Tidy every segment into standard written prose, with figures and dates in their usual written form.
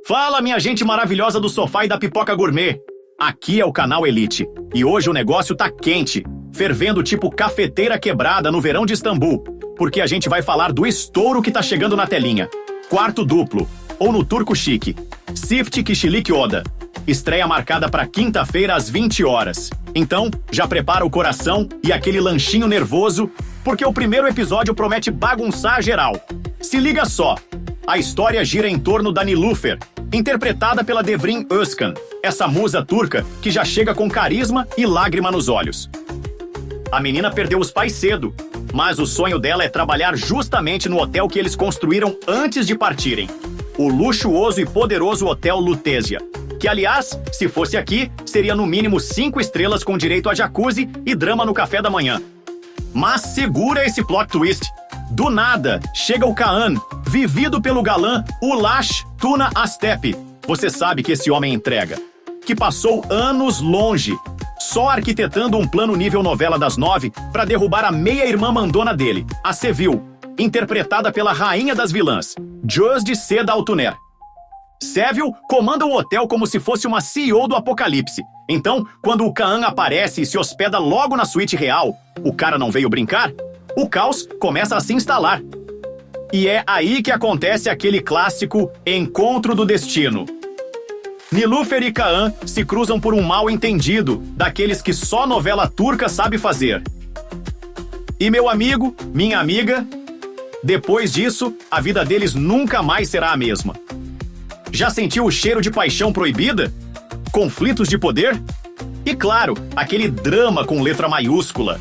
Fala, minha gente maravilhosa do sofá e da pipoca gourmet. Aqui é o canal Elite. E hoje o negócio tá quente, fervendo tipo cafeteira quebrada no verão de Istambul. Porque a gente vai falar do estouro que tá chegando na telinha. Quarto duplo, ou no turco chique. Sift Kişilik Oda. Estreia marcada para quinta-feira às 20 horas. Então, já prepara o coração e aquele lanchinho nervoso, porque o primeiro episódio promete bagunçar geral. Se liga só. A história gira em torno da Nilüfer, interpretada pela Devrim Özkan, essa musa turca que já chega com carisma e lágrima nos olhos. A menina perdeu os pais cedo, mas o sonho dela é trabalhar justamente no hotel que eles construíram antes de partirem. O luxuoso e poderoso Hotel Lutetia, que, aliás, se fosse aqui, seria no mínimo 5 estrelas com direito a jacuzzi e drama no café da manhã. Mas segura esse plot twist. Do nada, chega o Kaan, vivido pelo galã Ulaş Tuna Astep. Você sabe que esse homem entrega. Que passou anos longe, só arquitetando um plano nível novela das 9 para derrubar a meia-irmã mandona dele, a Sevil, interpretada pela rainha das vilãs, Gözde Seda Altuner. Sevil comanda o hotel como se fosse uma CEO do apocalipse. Então, quando o Kaan aparece e se hospeda logo na suíte real, o cara não veio brincar? O caos começa a se instalar. E é aí que acontece aquele clássico encontro do destino. Nilüfer e Kaan se cruzam por um mal-entendido, daqueles que só novela turca sabe fazer. E meu amigo, minha amiga, depois disso, a vida deles nunca mais será a mesma. Já sentiu o cheiro de paixão proibida? Conflitos de poder? E claro, aquele drama com letra maiúscula.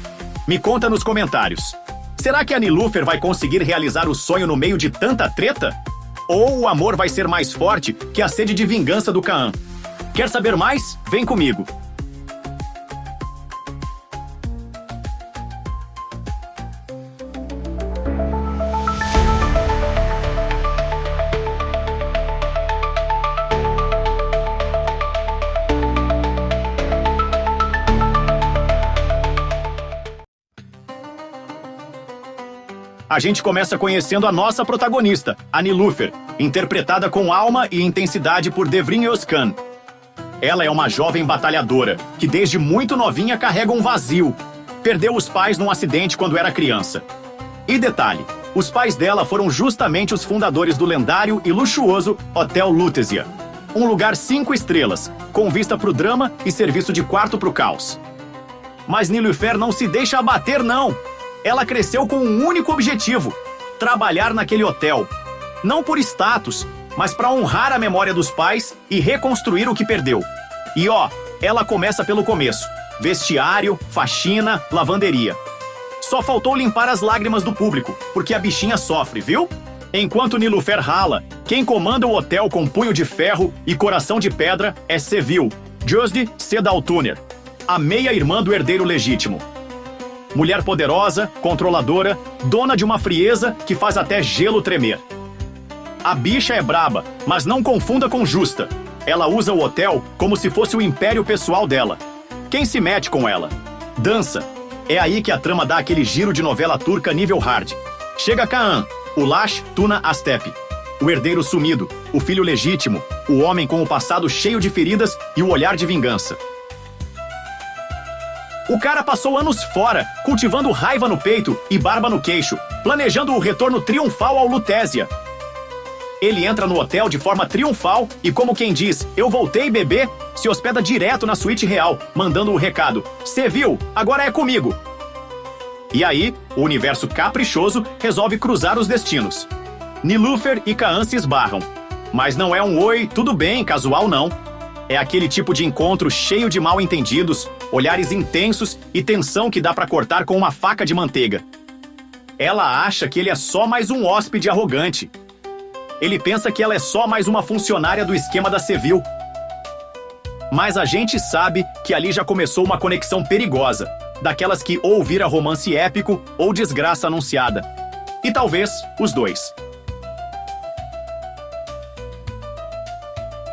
Me conta nos comentários. Será que a Nilüfer vai conseguir realizar o sonho no meio de tanta treta? Ou o amor vai ser mais forte que a sede de vingança do Kaan? Quer saber mais? Vem comigo. A gente começa conhecendo a nossa protagonista, a Nilüfer, interpretada com alma e intensidade por Devrim Özkan. Ela é uma jovem batalhadora, que desde muito novinha carrega um vazio. Perdeu os pais num acidente quando era criança. E detalhe, os pais dela foram justamente os fundadores do lendário e luxuoso Hotel Lutetia. Um lugar 5 estrelas, com vista pro drama e serviço de quarto pro caos. Mas Nilüfer não se deixa abater, não! Ela cresceu com um único objetivo: trabalhar naquele hotel. Não por status, mas para honrar a memória dos pais e reconstruir o que perdeu. E ela começa pelo começo: vestiário, faxina, lavanderia. Só faltou limpar as lágrimas do público, porque a bichinha sofre, viu? Enquanto Nilüfer rala, quem comanda o hotel com punho de ferro e coração de pedra é Sevil, Gözde Seda Altuner, a meia-irmã do herdeiro legítimo. Mulher poderosa, controladora, dona de uma frieza que faz até gelo tremer. A bicha é braba, mas não confunda com justa. Ela usa o hotel como se fosse o império pessoal dela. Quem se mete com ela? Dança. É aí que a trama dá aquele giro de novela turca nível hard. Chega Kaan, Ulaş Tuna Astep, o herdeiro sumido, o filho legítimo, o homem com o passado cheio de feridas e o olhar de vingança. O cara passou anos fora, cultivando raiva no peito e barba no queixo, planejando o retorno triunfal ao Lutetia. Ele entra no hotel de forma triunfal e, como quem diz, eu voltei, bebê, se hospeda direto na suíte real, mandando o recado: Sevil, agora é comigo. E aí, o universo caprichoso resolve cruzar os destinos. Nilüfer e Kaan se esbarram. Mas não é um oi, tudo bem, casual não. É aquele tipo de encontro cheio de mal-entendidos, olhares intensos e tensão que dá pra cortar com uma faca de manteiga. Ela acha que ele é só mais um hóspede arrogante. Ele pensa que ela é só mais uma funcionária do esquema da Sevil. Mas a gente sabe que ali já começou uma conexão perigosa, daquelas que ou vira romance épico ou desgraça anunciada. E talvez os dois.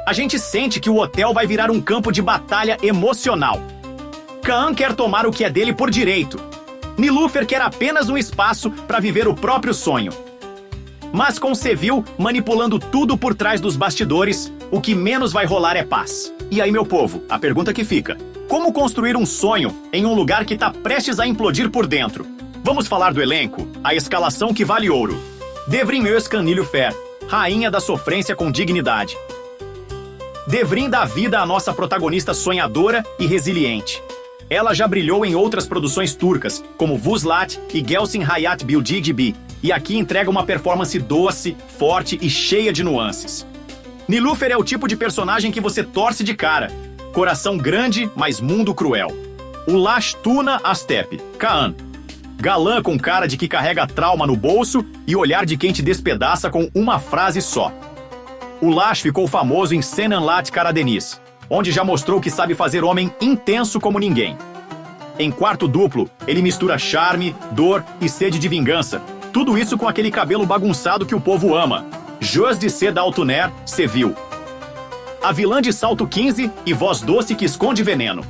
A gente sente que o hotel vai virar um campo de batalha emocional. Kaan quer tomar o que é dele por direito. Nilüfer quer apenas um espaço para viver o próprio sonho. Mas com Sevil manipulando tudo por trás dos bastidores, o que menos vai rolar é paz. E aí, meu povo, a pergunta que fica: como construir um sonho em um lugar que tá prestes a implodir por dentro? Vamos falar do elenco, a escalação que vale ouro. Devrim Özkan Nilüfer, rainha da sofrência com dignidade. Devrim dá vida à nossa protagonista sonhadora e resiliente. Ela já brilhou em outras produções turcas, como Vuslat e Gelsin Hayat Bilgi, e aqui entrega uma performance doce, forte e cheia de nuances. Nilüfer é o tipo de personagem que você torce de cara. Coração grande, mas mundo cruel. Ulaş Tuna Astep, Kaan. Galã com cara de que carrega trauma no bolso e olhar de quem te despedaça com uma frase só. Ulaş ficou famoso em Senanlat Karadeniz, onde já mostrou que sabe fazer homem intenso como ninguém. Em Quarto Duplo, ele mistura charme, dor e sede de vingança. Tudo isso com aquele cabelo bagunçado que o povo ama. Gözde Altuner, Sevil. A vilã de Salto 15 e voz doce que esconde veneno.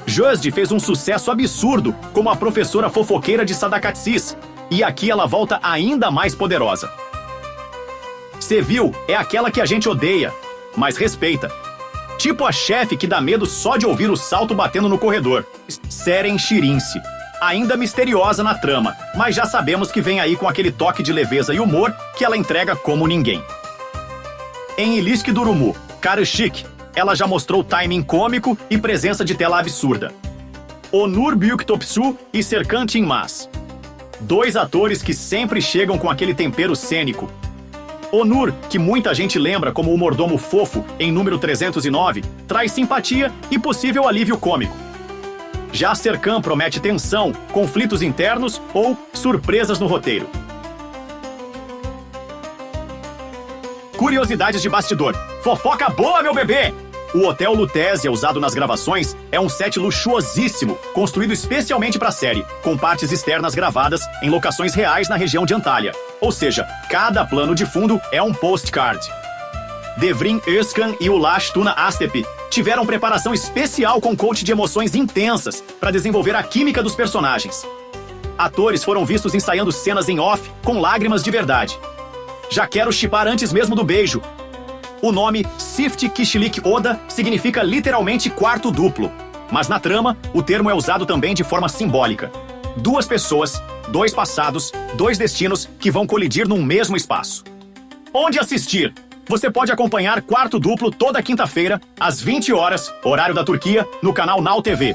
Gözde fez um sucesso absurdo como a professora fofoqueira de Sadakatsiz, e aqui ela volta ainda mais poderosa. Sevil é aquela que a gente odeia, mas respeita. Tipo a chefe que dá medo só de ouvir o salto batendo no corredor. Seren Şirinsi. Ainda misteriosa na trama, mas já sabemos que vem aí com aquele toque de leveza e humor que ela entrega como ninguém. Em Ilişki Durumu, Karışık, ela já mostrou timing cômico e presença de tela absurda. Onur Büyüktopçu e Serkan Tinmaz. Dois atores que sempre chegam com aquele tempero cênico. Onur, que muita gente lembra como o mordomo fofo em número 309, traz simpatia e possível alívio cômico. Já Serkan promete tensão, conflitos internos ou surpresas no roteiro. Curiosidades de bastidor. Fofoca boa, meu bebê! O Hotel Lutésia, usado nas gravações, é um set luxuosíssimo, construído especialmente para a série, com partes externas gravadas em locações reais na região de Antalya. Ou seja, cada plano de fundo é um postcard. Devrim Özkan e Ulaş Tuna Astep tiveram preparação especial com coach de emoções intensas para desenvolver a química dos personagens. Atores foram vistos ensaiando cenas em off com lágrimas de verdade. Já quero shippar antes mesmo do beijo. O nome Çift Kişilik Oda significa literalmente quarto duplo, mas na trama o termo é usado também de forma simbólica. Duas pessoas, dois passados, dois destinos que vão colidir num mesmo espaço. Onde assistir? Você pode acompanhar Quarto Duplo toda quinta-feira, às 20 horas, horário da Turquia, no canal Now TV.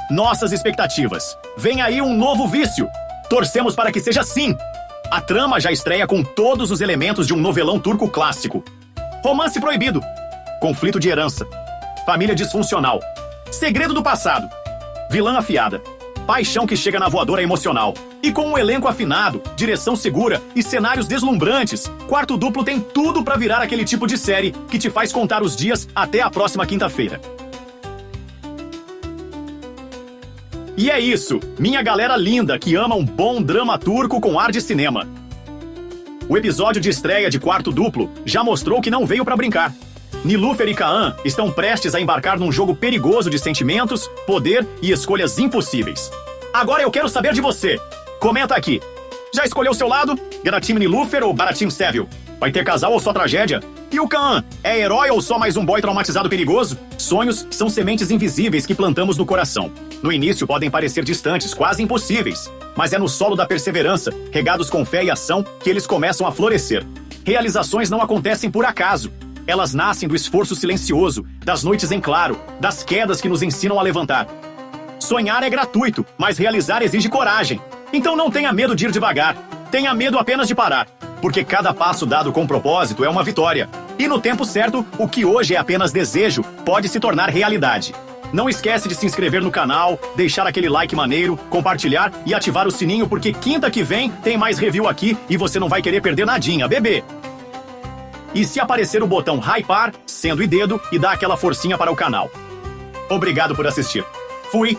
Nossas expectativas. Vem aí um novo vício. Torcemos para que seja assim. A trama já estreia com todos os elementos de um novelão turco clássico. Romance proibido. Conflito de herança. Família disfuncional. Segredo do passado. Vilã afiada. Paixão que chega na voadora emocional. E com um elenco afinado, direção segura e cenários deslumbrantes, Quarto Duplo tem tudo pra virar aquele tipo de série que te faz contar os dias até a próxima quinta-feira. E é isso, minha galera linda que ama um bom drama turco com ar de cinema. O episódio de estreia de Quarto Duplo já mostrou que não veio pra brincar. Nilüfer e Kaan estão prestes a embarcar num jogo perigoso de sentimentos, poder e escolhas impossíveis. Agora eu quero saber de você. Comenta aqui. Já escolheu seu lado? Garatim Nilüfer ou Baratim Sevil? Vai ter casal ou só tragédia? E o Kaan? É herói ou só mais um boy traumatizado perigoso? Sonhos são sementes invisíveis que plantamos no coração. No início podem parecer distantes, quase impossíveis. Mas é no solo da perseverança, regados com fé e ação, que eles começam a florescer. Realizações não acontecem por acaso. Elas nascem do esforço silencioso, das noites em claro, das quedas que nos ensinam a levantar. Sonhar é gratuito, mas realizar exige coragem. Então não tenha medo de ir devagar. Tenha medo apenas de parar. Porque cada passo dado com propósito é uma vitória. E no tempo certo, o que hoje é apenas desejo pode se tornar realidade. Não esquece de se inscrever no canal, deixar aquele like maneiro, compartilhar e ativar o sininho, porque quinta que vem tem mais review aqui e você não vai querer perder nadinha, bebê! E se aparecer o botão hypar, sendo e dedo, e dá aquela forcinha para o canal. Obrigado por assistir. Fui!